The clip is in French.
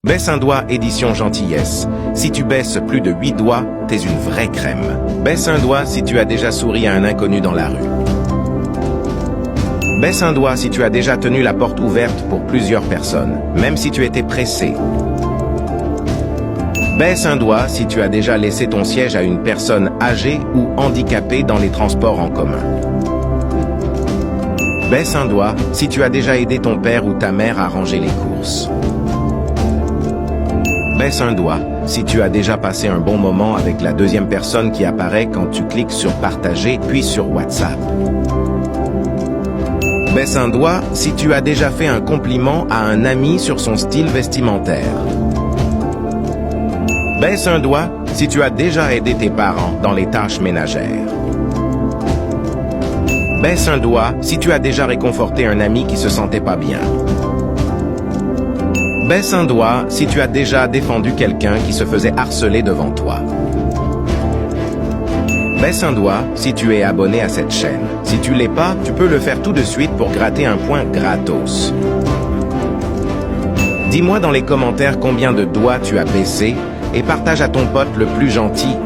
Baisse un doigt, édition gentillesse. Si tu baisses plus de 8 doigts, t'es une vraie crème. Baisse un doigt si tu as déjà souri à un inconnu dans la rue. Baisse un doigt si tu as déjà tenu la porte ouverte pour plusieurs personnes, même si tu étais pressé. Baisse un doigt si tu as déjà laissé ton siège à une personne âgée ou handicapée dans les transports en commun. Baisse un doigt si tu as déjà aidé ton père ou ta mère à ranger les courses. Baisse un doigt si tu as déjà passé un bon moment avec la deuxième personne qui apparaît quand tu cliques sur Partager puis sur WhatsApp. Baisse un doigt si tu as déjà fait un compliment à un ami sur son style vestimentaire. Baisse un doigt si tu as déjà aidé tes parents dans les tâches ménagères. Baisse un doigt si tu as déjà réconforté un ami qui se sentait pas bien. Baisse un doigt si tu as déjà défendu quelqu'un qui se faisait harceler devant toi. Baisse un doigt si tu es abonné à cette chaîne. Si tu l'es pas, tu peux le faire tout de suite pour gratter un point gratos. Dis-moi dans les commentaires combien de doigts tu as baissé et partage à ton pote le plus gentil